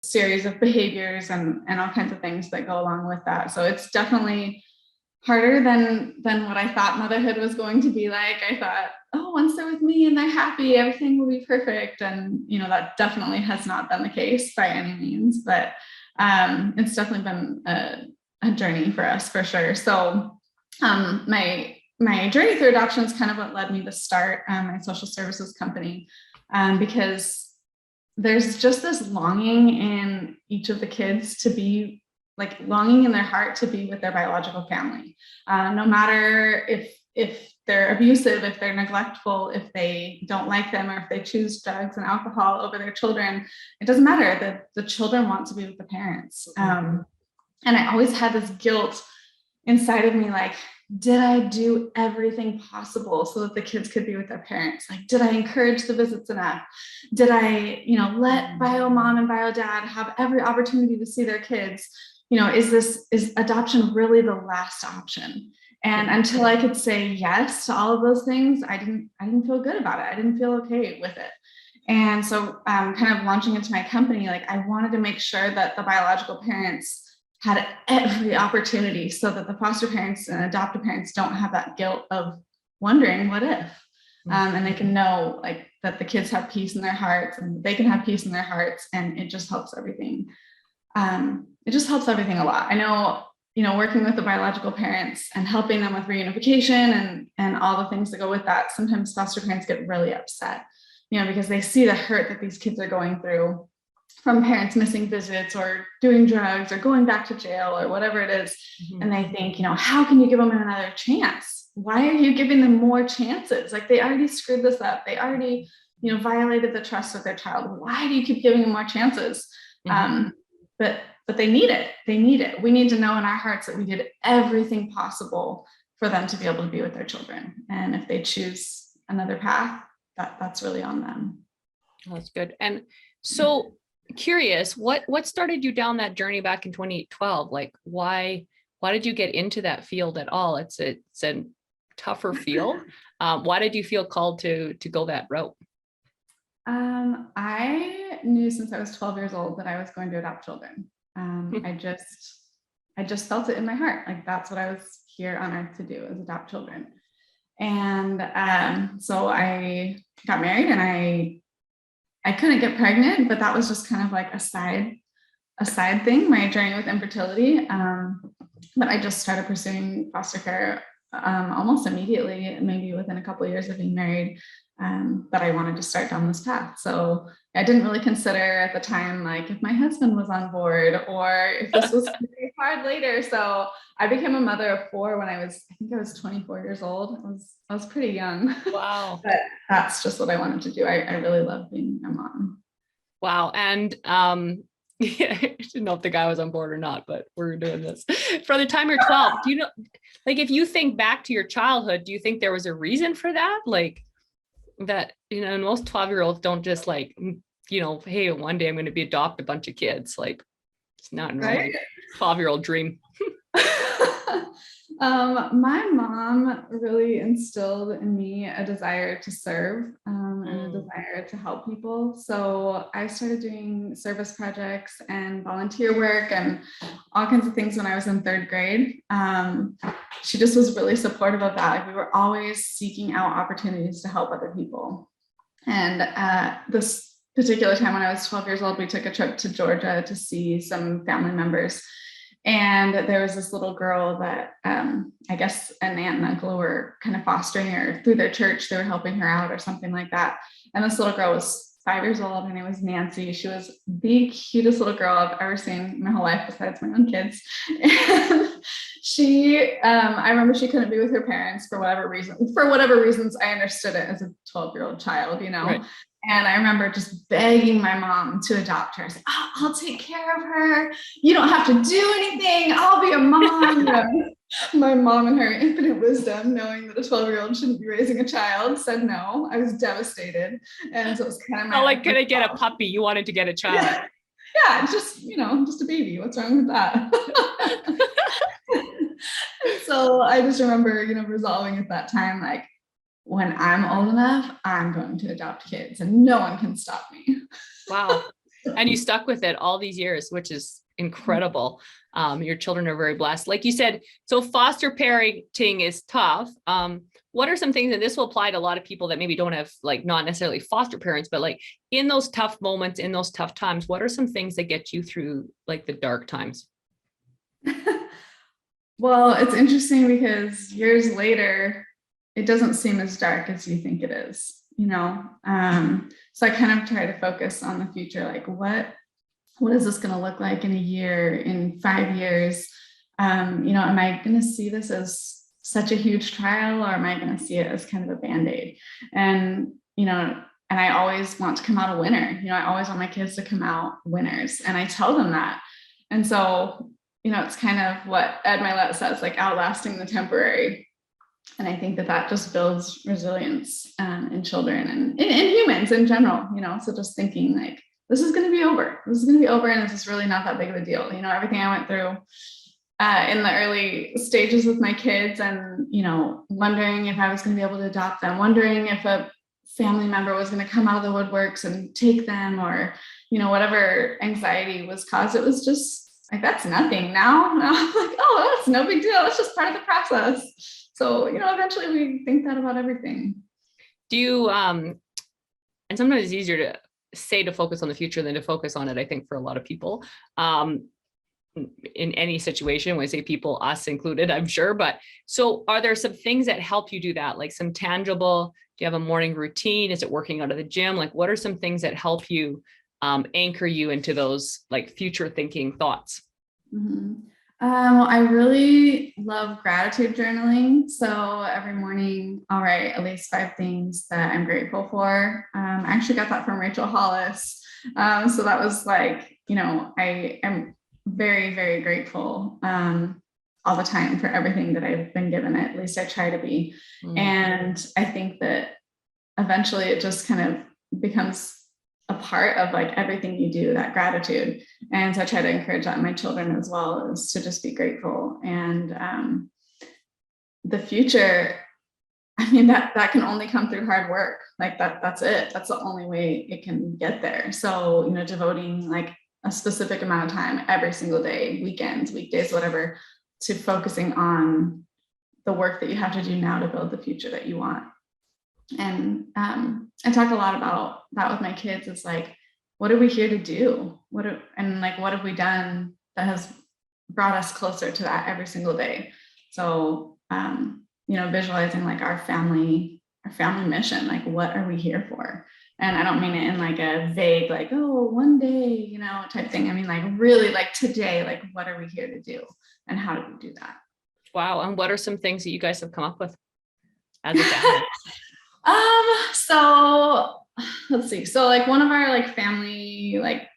series of behaviors and all kinds of things that go along with that. So it's definitely harder than what I thought motherhood was going to be like. I thought, oh, once they're with me and they're happy, everything will be perfect. And, that definitely has not been the case by any means, but it's definitely been a journey for us for sure. So my journey through adoption is kind of what led me to start my social services company, because there's just this longing in each of the kids to be longing in their heart to be with their biological family, no matter if they're abusive, if they're neglectful, if they don't like them, or if they choose drugs and alcohol over their children. It doesn't matter. The children want to be with the parents. And I always had this guilt inside of me, did I do everything possible so that the kids could be with their parents? Did I encourage the visits enough? Did I, let bio mom and bio dad have every opportunity to see their kids? Is adoption really the last option? And until I could say yes to all of those things, I didn't feel good about it. I didn't feel okay with it. And so kind of launching into my company, I wanted to make sure that the biological parents had every opportunity so that the foster parents and adoptive parents don't have that guilt of wondering what if, and they can know that the kids have peace in their hearts and they can have peace in their hearts, and it just helps everything. It just helps everything a lot. I know, working with the biological parents and helping them with reunification and all the things that go with that, sometimes foster parents get really upset, because they see the hurt that these kids are going through from parents missing visits or doing drugs or going back to jail or whatever it is. Mm-hmm. And they think, how can you give them another chance? Why are you giving them more chances? They already screwed this up. They already, violated the trust of their child. Why do you keep giving them more chances? Mm-hmm. But they need it. They need it. We need to know in our hearts that we did everything possible for them to be able to be with their children. And if they choose another path, that's really on them. Oh, that's good. And so curious, what started you down that journey back in 2012? Why did you get into that field at all? It's a tougher field. Why did you feel called to go that route? I knew since I was 12 years old that I was going to adopt children. I just felt it in my heart. That's what I was here on earth to do, is adopt children. And so I got married, and I couldn't get pregnant, but that was just kind of a side thing, my journey with infertility. But I just started pursuing foster care almost immediately, maybe within a couple of years of being married, that I wanted to start down this path. So I didn't really consider at the time, if my husband was on board or if this was very hard later. So I became a mother of 4 when I think I was 24 years old. I was pretty young. Wow. But that's just what I wanted to do. I really love being a mom. Wow. And yeah, I didn't know if the guy was on board or not, but we're doing this. From the time you're 12, do you know, if you think back to your childhood, do you think there was a reason for that? That, most 12-year-olds don't just hey, one day I'm going to adopt a bunch of kids. It's not right? 12-year-old dream. My mom really instilled in me a desire to serve and a desire to help people. So I started doing service projects and volunteer work and all kinds of things when I was in 3rd grade. She just was really supportive of that. We were always seeking out opportunities to help other people. And this particular time when I was 12 years old, we took a trip to Georgia to see some family members. And there was this little girl that I guess an aunt and uncle were kind of fostering her through their church. They were helping her out or something like that. And this little girl was 5 years old. Her name was Nancy. She was the cutest little girl I've ever seen my whole life, besides my own kids. And I remember she couldn't be with her parents for whatever reason. For whatever reasons, I understood it as a 12-year-old child, Right. And I remember just begging my mom to adopt her. I said, I'll take care of her. You don't have to do anything. I'll be a mom. My mom, in her infinite wisdom, knowing that a 12-year-old shouldn't be raising a child, said no. I was devastated. And so it was kind of my... could I get a puppy? You wanted to get a child. Yeah, just a baby. What's wrong with that? So I just remember, resolving at that time, when I'm old enough, I'm going to adopt kids and no one can stop me. Wow. And you stuck with it all these years, which is incredible. Your children are very blessed. Like you said, so foster parenting is tough. What are some things, and this will apply to a lot of people that maybe don't have, like, not necessarily foster parents, but like in those tough moments, in those tough times, what are some things that get you through like the dark times? Well, it's interesting because years later, it doesn't seem as dark as you think it is, you know? So I kind of try to focus on the future, like what is this going to look like in a year, in 5 years? You know, am I going to see this as such a huge trial, or am I going to see it as kind of a Band-Aid? And, you know, and I always want to come out a winner. You know, I always want my kids to come out winners. And I tell them that. And so, you know, it's kind of what Ed Milet says, like outlasting the temporary. And I think that that just builds resilience in children and in humans in general, you know, so just thinking like, this is going to be over. This is going to be over. And this is really not that big of a deal. You know, everything I went through in the early stages with my kids, and, you know, wondering if I was going to be able to adopt them, wondering if a family member was going to come out of the woodworks and take them, or, you know, whatever anxiety was caused. It was just like, that's nothing now. Now I'm like, oh, that's no big deal. It's just part of the process. So, you know, eventually we think that about everything. Do you, and sometimes it's easier to say to focus on the future than to focus on it, I think, for a lot of people. In any situation, when I say people, us included, I'm sure. But so are there some things that help you do that? Like some tangible, do you have a morning routine? Is it working out of the gym? Like, what are some things that help you anchor you into those like future thinking thoughts? Mm-hmm. Well, I really love gratitude journaling. So every morning I'll write at least 5 things that I'm grateful for. I actually got that from Rachel Hollis. So that was like, you know, I am very, very grateful all the time for everything that I've been given. At least I try to be. And I think that eventually it just kind of becomes a part of like everything you do, that gratitude. And so I try to encourage that in my children as well, is to just be grateful. And the future, I mean, that can only come through hard work. Like that's it. That's the only way it can get there. So, you know, devoting like a specific amount of time every single day, weekends, weekdays, whatever, to focusing on the work that you have to do now to build the future that you want. And I talk a lot about that with my kids. It's like, what are we here to do? What have we done that has brought us closer to that every single day? So, you know, visualizing like our family mission, like what are we here for? And I don't mean it in like a vague, like, oh, one day, you know, type thing. I mean, like really like today, like what are we here to do? And how do we do that? Wow. And what are some things that you guys have come up with as a family? So let's see. So like one of our like family like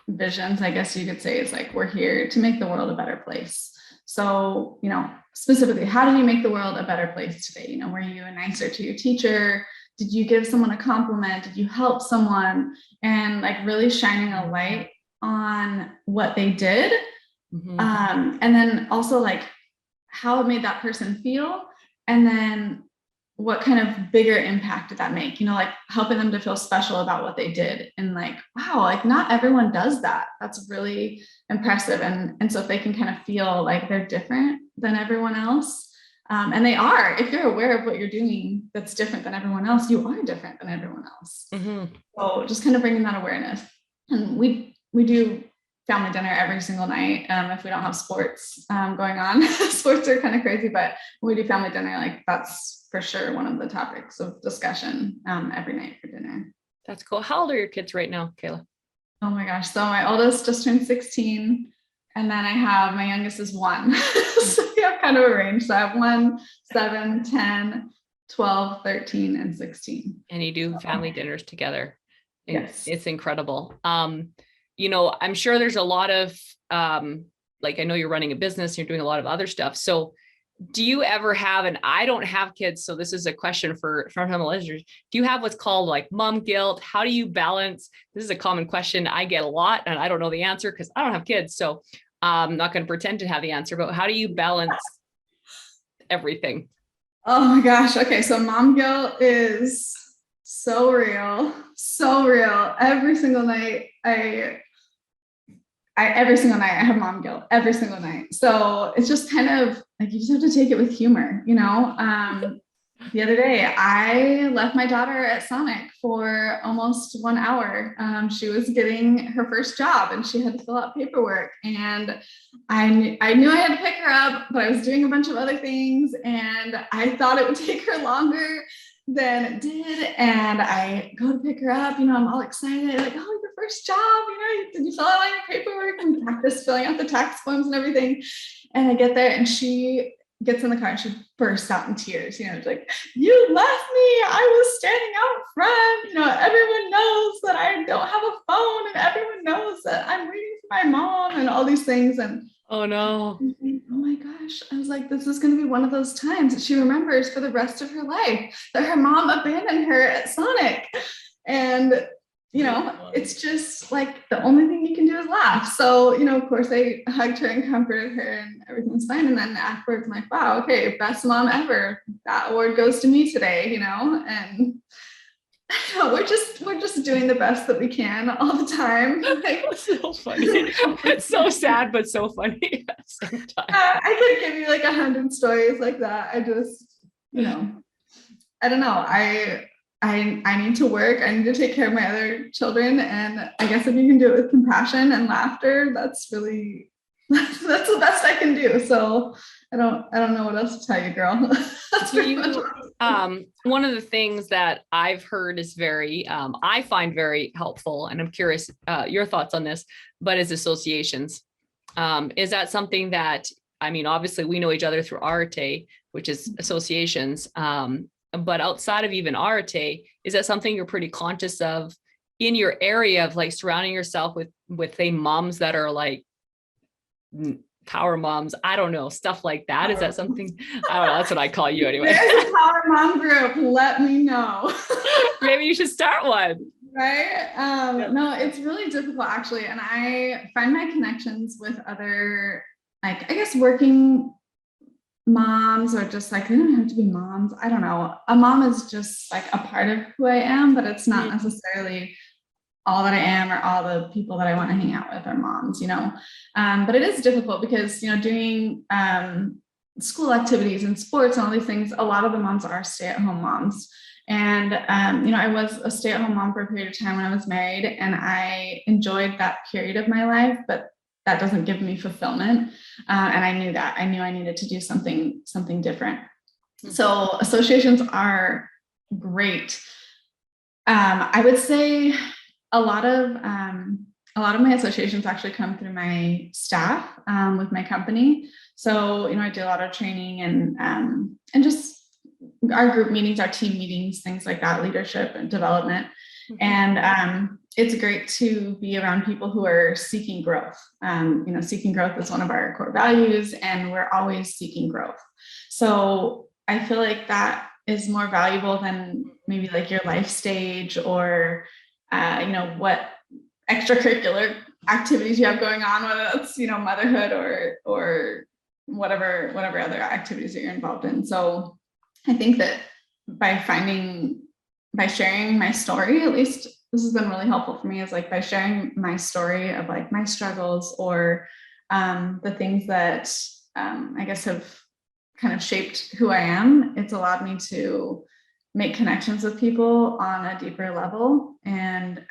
visions, I guess you could say, is like, we're here to make the world a better place. So, you know, specifically, how do you make the world a better place today? You know, were you nicer to your teacher? Did you give someone a compliment? Did you help someone? And like really shining a light on what they did. Mm-hmm. And then also like how it made that person feel. And then what kind of bigger impact did that make? You know, like helping them to feel special about what they did. And like, wow, like not everyone does that. That's really impressive. And so if they can kind of feel like they're different than everyone else, and they are, if you're aware of what you're doing that's different than everyone else, you are different than everyone else. Mm-hmm. So just kind of bringing that awareness. And we do family dinner every single night. If we don't have sports going on, sports are kind of crazy, but when we do family dinner, like that's for sure one of the topics of discussion every night for dinner. That's cool. How old are your kids right now, Kayla? Oh my gosh. So my oldest just turned 16. And then I have my youngest is 1. So we have kind of a range. So I have 1, 7, 10, 12, 13, and 16. And you do family dinners together. Yes. It's incredible. You know, I'm sure there's a lot of, like, I know you're running a business, you're doing a lot of other stuff. So do you ever have, and I don't have kids, so this is a question for from listeners, do you have what's called like mom guilt? How do you balance? This is a common question I get a lot, and I don't know the answer because I don't have kids. So I'm not going to pretend to have the answer, but how do you balance everything? Oh my gosh. Okay. So mom guilt is So real, so real. Every single night, every single night I have mom guilt every single night. So it's just kind of like, you just have to take it with humor, you know? The other day I left my daughter at Sonic for almost 1 hour. She was getting her first job and she had to fill out paperwork, and I knew I had to pick her up, but I was doing a bunch of other things and I thought it would take her longer than it did. And I go to pick her up, you know, I'm all excited, like, oh, your first job, you know, did you fill out all your paperwork and practice filling out the tax forms and everything? And I get there and she gets in the car and she bursts out in tears, you know, it's like, you left me, I was standing out front, you know, everyone knows that I don't have a phone and everyone knows that I'm waiting for my mom and all these things. And Oh no. oh my gosh, I was like, this is going to be one of those times that she remembers for the rest of her life, that her mom abandoned her at Sonic. And, you know, it's just like the only thing you can do is laugh. So, you know, of course, I hugged her and comforted her and everything's fine. And then afterwards, I'm like, wow, okay, best mom ever. That award goes to me today, you know, and we're just doing the best that we can all the time. Like, It's so funny. It's so sad, but so funny sometimes. I could give you like 100 stories like that. I just, you know, I don't know. I need to work. I need to take care of my other children. And I guess if you can do it with compassion and laughter, that's really, that's the best I can do. So I don't know what else to tell you, girl. That's pretty much One of the things that I've heard is I find very helpful, and I'm curious your thoughts on this, but is associations. Is that something that, I mean, obviously we know each other through Arte, which is associations. But outside of even Arte, is that something you're pretty conscious of in your area of like surrounding yourself with say moms that are like power moms? I don't know, stuff like that. Is that something? I don't know. That's what I call you anyway. There's a power mom group. Let me know. Maybe you should start one. Right? No, it's really difficult actually. And I find my connections with other, like, I guess working moms, or just like, they don't have to be moms. I don't know. A mom is just like a part of who I am, but it's not necessarily all that I am, or all the people that I want to hang out with are moms, you know. But it is difficult because, you know, doing school activities and sports and all these things, a lot of the moms are stay-at-home moms. And, you know, I was a stay-at-home mom for a period of time when I was married, and I enjoyed that period of my life, but that doesn't give me fulfillment. And I knew that. I knew I needed to do something different. So associations are great. I would say a lot of my associations actually come through my staff with my company. So, you know, I do a lot of training and just our group meetings, our team meetings, things like that, leadership and development. And it's great to be around people who are seeking growth. You know, seeking growth is one of our core values, and we're always seeking growth. So I feel like that is more valuable than maybe like your life stage, or you know, what extracurricular activities you have going on, whether it's, you know, motherhood or whatever other activities that you're involved in. So I think that by sharing my story, at least this has been really helpful for me, is like by sharing my story of like my struggles, or the things that I guess have kind of shaped who I am. It's allowed me to make connections with people on a deeper level, and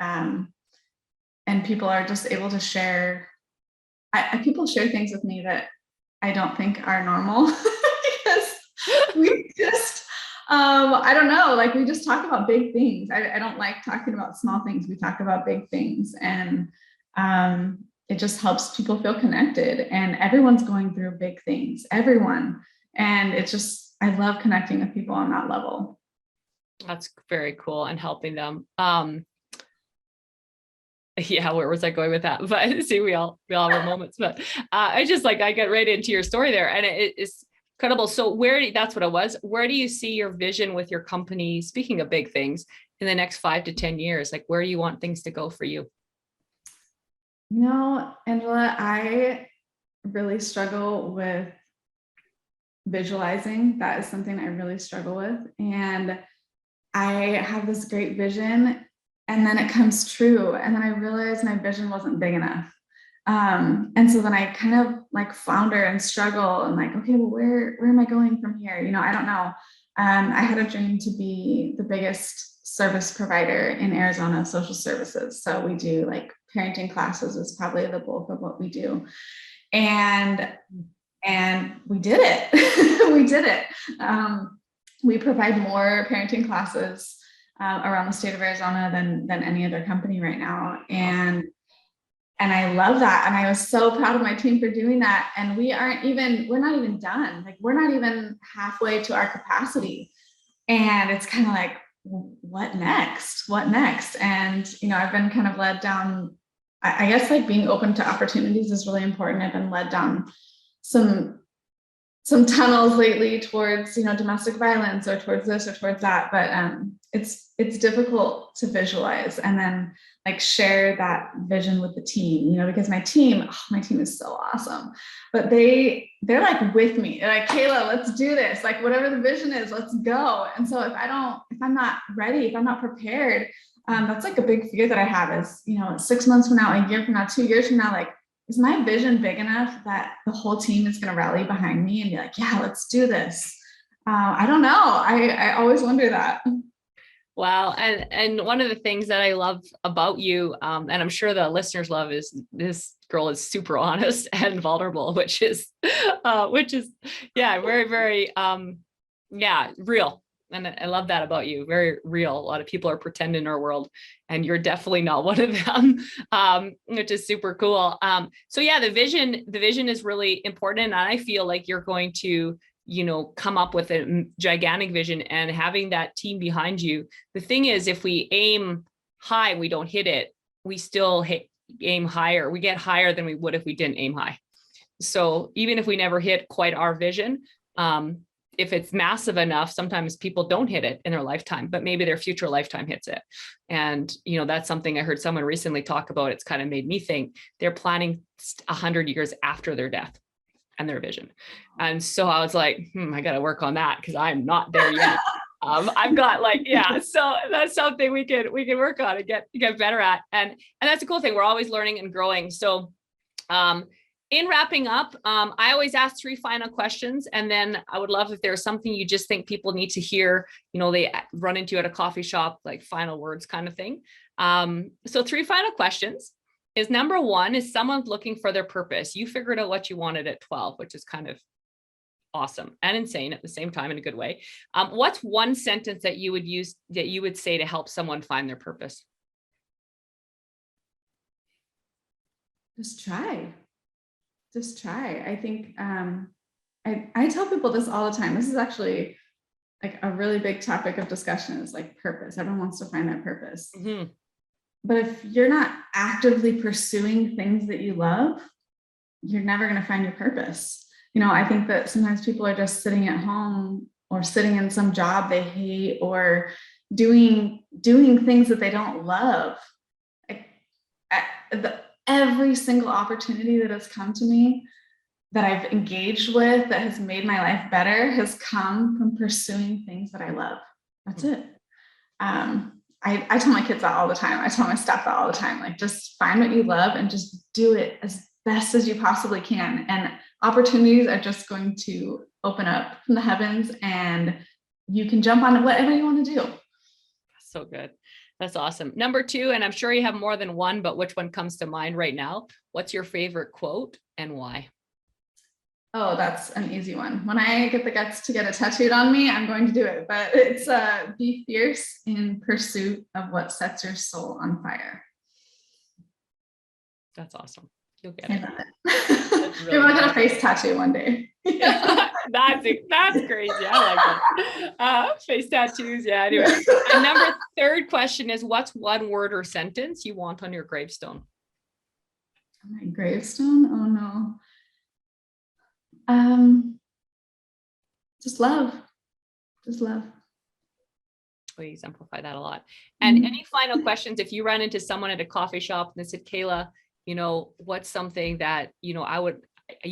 people are just able to share. People share things with me that I don't think are normal because we just I don't know, like we just talk about big things. I don't like talking about small things. We talk about big things, and it just helps people feel connected, and everyone's going through big things, everyone. And it's just, I love connecting with people on that level. That's very cool, and helping them. Yeah, where was I going with that? But see, we all have our moments, but I just like, I get right into your story there, and it's incredible. So that's what it was. Where do you see your vision with your company? Speaking of big things, in the next 5 to 10 years, like where do you want things to go for you? You know, Angela, I really struggle with visualizing. That is something I really struggle with. And I have this great vision and then it comes true. And then I realized my vision wasn't big enough. And so then I kind of like flounder and struggle and like, okay, well, where am I going from here? I don't know. I had a dream to be the biggest service provider in Arizona, social services. So we do like parenting classes is probably the bulk of what we do. And we did it. We did it. We provide more parenting classes around the state of Arizona than any other company right now. And I love that. And I was so proud of my team for doing that. And we're not even done. Like we're not even halfway to our capacity. And it's kind of like, what next? What next? And, I've been kind of led down, I guess like being open to opportunities is really important. I've been led down some tunnels lately towards, domestic violence or towards this or towards that. But it's difficult to visualize and then like share that vision with the team, because my team is so awesome, but they're like with me. They're like, Kayla, let's do this. Like whatever the vision is, let's go. And so if I'm not ready, if I'm not prepared, that's like a big fear that I have is, 6 months from now, a year from now, 2 years from now, like, is my vision big enough that the whole team is going to rally behind me and be like, yeah, let's do this? I don't know. I always wonder that. Wow. And one of the things that I love about you, and I'm sure the listeners love, is this girl is super honest and vulnerable, which is, yeah, very, very, yeah, real. And I love that about you. Very real. A lot of people are pretending in our world, and you're definitely not one of them, which is super cool. So yeah, the vision is really important. And I feel like you're going to, come up with a gigantic vision and having that team behind you. The thing is, if we aim high, we don't hit it. We still aim higher. We get higher than we would if we didn't aim high. So even if we never hit quite our vision, if it's massive enough, sometimes people don't hit it in their lifetime, but maybe their future lifetime hits it. And, that's something I heard someone recently talk about. It's kind of made me think they're planning 100 years after their death and their vision. And so I was like, I got to work on that because I'm not there yet. I've got so that's something we can work on and get better at. And that's a cool thing. We're always learning and growing. So, in wrapping up, I always ask 3 final questions, and then I would love if there's something you just think people need to hear, they run into you at a coffee shop, like final words kind of thing. So 3 final questions is, number 1, is someone looking for their purpose. You figured out what you wanted at 12, which is kind of awesome and insane at the same time in a good way. What's one sentence that you would use, that you would say to help someone find their purpose? Just try. I think I tell people this all the time. This is actually like a really big topic of discussion, is like purpose. Everyone wants to find their purpose. Mm-hmm. But if you're not actively pursuing things that you love, you're never going to find your purpose. I think that sometimes people are just sitting at home or sitting in some job they hate or doing things that they don't love. Every single opportunity that has come to me, that I've engaged with, that has made my life better, has come from pursuing things that I love. That's it. I tell my kids that all the time. I tell my staff that all the time. Like, just find what you love and just do it as best as you possibly can. And opportunities are just going to open up from the heavens, and you can jump on whatever you want to do. So good. That's awesome. Number 2, and I'm sure you have more than one, but which one comes to mind right now? What's your favorite quote and why? Oh, that's an easy one. When I get the guts to get it tattooed on me, I'm going to do it. But it's be fierce in pursuit of what sets your soul on fire. That's awesome. You'll get it. Really Maybe I'll get a face tattoo one day. That's crazy. I like that. Face tattoos. Yeah. Anyway, and number 3rd question is, what's one word or sentence you want on your gravestone? My gravestone? Oh no. Just love. We exemplify that a lot. And any final questions? If you ran into someone at a coffee shop and they said, Kayla, what's something that, you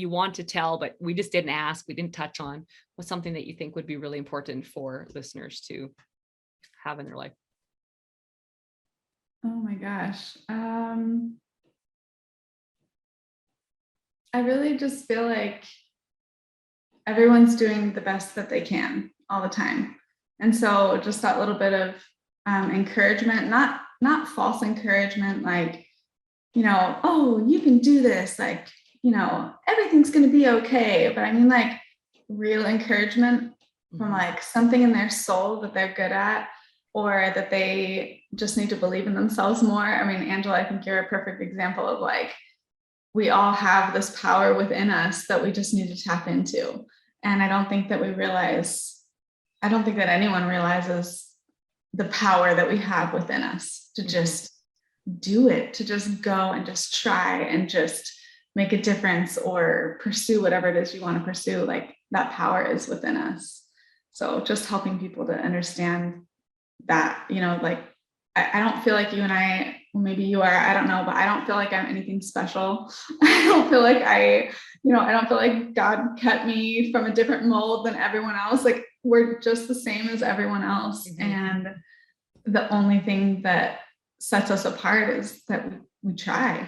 want to tell, but we just didn't ask, we didn't touch on, what's something that you think would be really important for listeners to have in their life? Oh my gosh. I really just feel like everyone's doing the best that they can all the time. And so just that little bit of encouragement, not false encouragement, like, oh, you can do this, like, everything's going to be okay. But I mean, like, real encouragement from like something in their soul that they're good at, or that they just need to believe in themselves more. I mean, Angela, I think you're a perfect example of like, we all have this power within us that we just need to tap into. And I don't think that anyone realizes the power that we have within us to just do it, to just go and just try and just make a difference or pursue whatever it is you want to pursue. Like, that power is within us. So just helping people to understand that, like, I don't feel like you and I, maybe you are, I don't know, but I don't feel like I'm anything special. I don't feel like I don't feel like God cut me from a different mold than everyone else. Like, we're just the same as everyone else. And the only thing that sets us apart is that we try.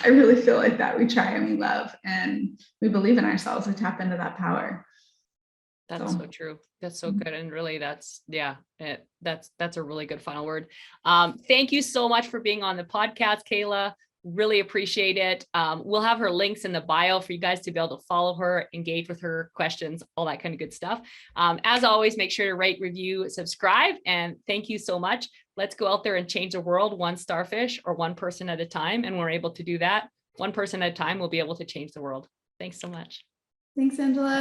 I really feel like that. We try and we love and we believe in ourselves. We tap into that power. That's so true. That's so good. And really that's a really good final word. Thank you so much for being on the podcast, Kayla. Really appreciate it. We'll have her links in the bio for you guys to be able to follow her, engage with her, questions, all that kind of good stuff. As always, make sure to rate, review, subscribe, and thank you so much. Let's go out there and change the world one starfish or one person at a time. And we're able to do that. One person at a time, we'll be able to change the world. Thanks so much. Thanks, Angela.